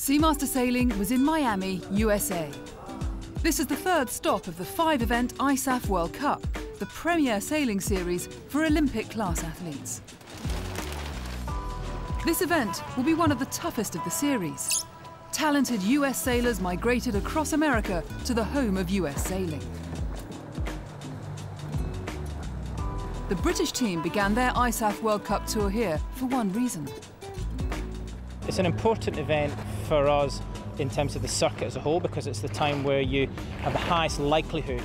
Seamaster Sailing was in Miami, USA. This is the third stop of the 5-event ISAF World Cup, the premier sailing series for Olympic-class athletes. This event will be one of the toughest of the series. Talented US sailors migrated across America to the home of US sailing. The British team began their ISAF World Cup tour here for one reason. It's an important event for us in terms of the circuit as a whole, because it's the time where you have the highest likelihood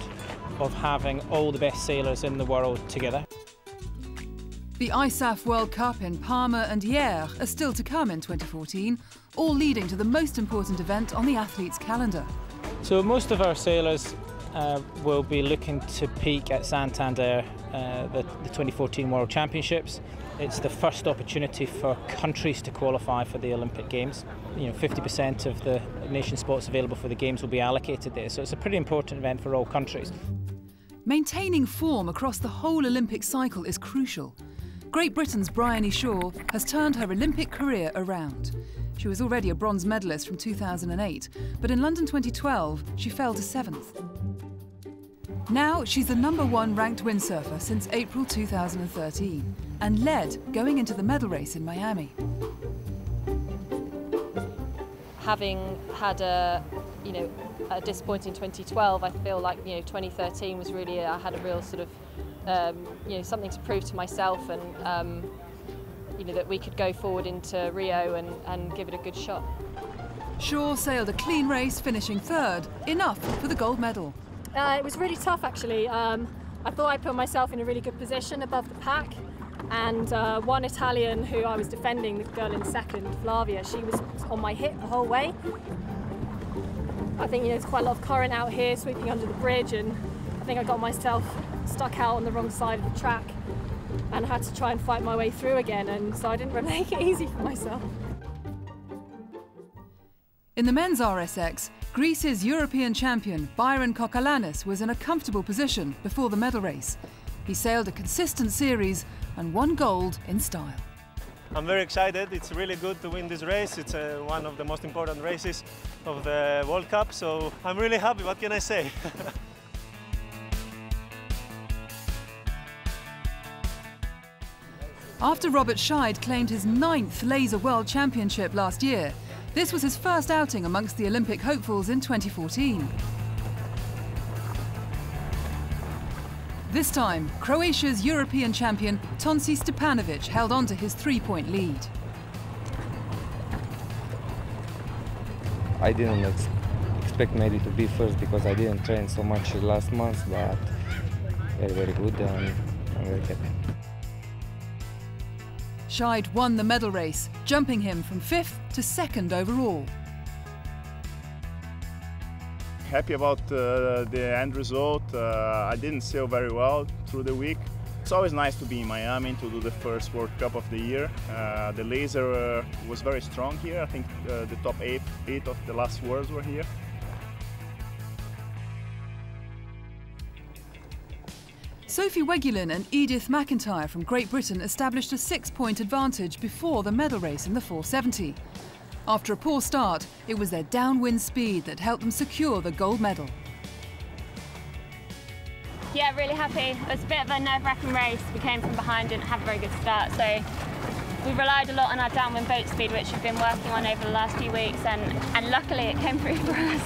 of having all the best sailors in the world together. The ISAF World Cup in Palma and Hyères are still to come in 2014, all leading to the most important event on the athletes' calendar. So most of our sailors will be looking to peak at Santander, the 2014 World Championships. It's the first opportunity for countries to qualify for the Olympic Games. 50% of the nation spots available for the Games will be allocated there, so it's a pretty important event for all countries. Maintaining form across the whole Olympic cycle is crucial. Great Britain's Bryony Shaw has turned her Olympic career around. She was already a bronze medalist from 2008, but in London 2012 she fell to 7th. Now she's the #1 ranked windsurfer since April 2013 and led going into the medal race in Miami. Having had a disappointing 2012, I feel like 2013 was really, I had a real sort of something to prove to myself, and that we could go forward into Rio and give it a good shot. Shaw sailed a clean race, finishing 3rd, enough for the gold medal. It was really tough, actually. I thought I put myself in a really good position above the pack, and one Italian who I was defending, the girl in 2nd, Flavia, she was on my hip the whole way. I think there's quite a lot of current out here sweeping under the bridge, and I think I got myself stuck out on the wrong side of the track and had to try and fight my way through again, and so I didn't really make it easy for myself. In the men's RSX, Greece's European champion Byron Kokalanis was in a comfortable position before the medal race. He sailed a consistent series and won gold in style. I'm very excited. It's really good to win this race. It's one of the most important races of the World Cup, so I'm really happy. What can I say? After Robert Scheid claimed his 9th Laser World Championship last year, this was his first outing amongst the Olympic hopefuls in 2014. This time, Croatia's European champion Tonči Stepanović held on to his 3-point lead. I didn't expect maybe to be first because I didn't train so much last month, but very good, and I'm very happy. Scheid won the medal race, jumping him from 5th to 2nd overall. Happy about the end result. I didn't sail very well through the week. It's always nice to be in Miami to do the first World Cup of the year. The laser was very strong here. I think the top 8 of the last Worlds were here. Sophie Wegulin and Edith McIntyre from Great Britain established a 6-point advantage before the medal race in the 470. After a poor start, it was their downwind speed that helped them secure the gold medal. Yeah, really happy. It was a bit of a nerve-wracking race. We came from behind, didn't have a very good start, so we relied a lot on our downwind boat speed, which we've been working on over the last few weeks, and luckily it came through for us.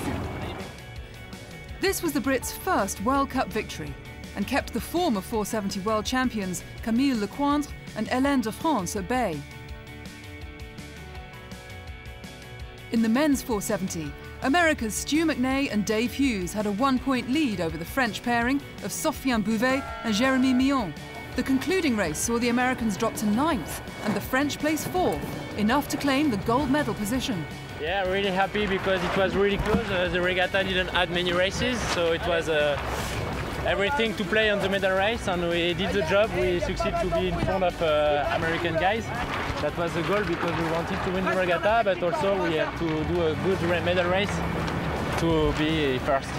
This was the Brits' first World Cup victory, and kept the former 470 world champions Camille Lecointre and Hélène de France at bay. In the men's 470, America's Stu McNay and Dave Hughes had a 1-point lead over the French pairing of Sophien Bouvet and Jérémy Millon. The concluding race saw the Americans drop to 9th and the French place 4th, enough to claim the gold medal position. Yeah, really happy because it was really close. The regatta didn't add many races, so it was everything to play on the medal race, and we did the job. We succeeded to be in front of American guys. That was the goal because we wanted to win the regatta, but also we had to do a good medal race to be first.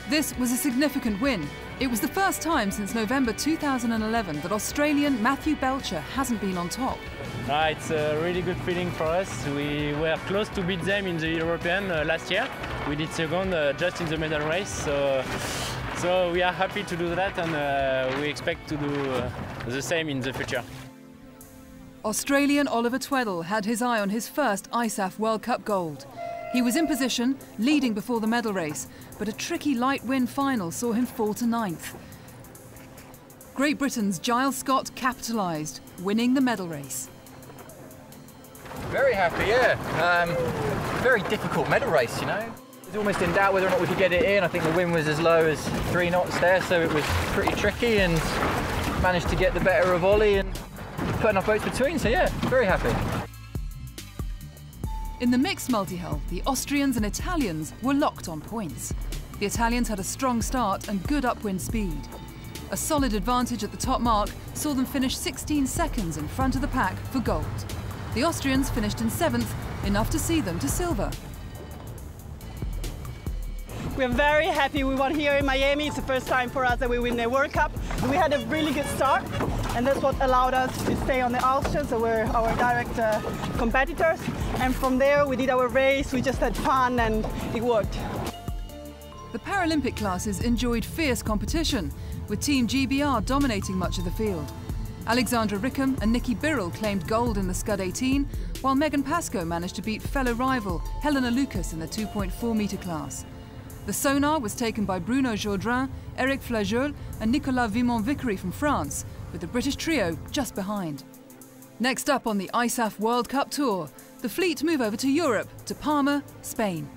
This was a significant win, It was the first time since November 2011 that Australian Matthew Belcher hasn't been on top. It's a really good feeling for us. We were close to beat them in the European last year. We did second just in the medal race, so we are happy to do that, and we expect to do the same in the future. Australian Oliver Tweddle had his eye on his first ISAF World Cup gold. He was in position, leading before the medal race, but a tricky light wind final saw him fall to 9th. Great Britain's Giles Scott capitalised, winning the medal race. Very happy, yeah. Very difficult medal race, you know. It was almost in doubt whether or not we could get it in. I think the wind was as low as 3 knots there, so it was pretty tricky, and managed to get the better of Ollie and put enough boats between, so yeah, very happy. In the mixed multi-hull, the Austrians and Italians were locked on points. The Italians had a strong start and good upwind speed. A solid advantage at the top mark saw them finish 16 seconds in front of the pack for gold. The Austrians finished in 7th, enough to see them to silver. We're very happy we won here in Miami. It's the first time for us that we win the World Cup. We had a really good start, and that's what allowed us to stay on the Austrians, so we're our direct competitors. And from there we did our race, we just had fun and it worked. The Paralympic classes enjoyed fierce competition, with Team GBR dominating much of the field. Alexandra Rickham and Nikki Birrell claimed gold in the Scud 18, while Megan Pascoe managed to beat fellow rival Helena Lucas in the 2.4 metre class. The sonar was taken by Bruno Jourdain, Eric Flageol and Nicolas Vimont-Vickery from France, with the British trio just behind. Next up on the ISAF World Cup Tour, the fleet move over to Europe, to Palma, Spain.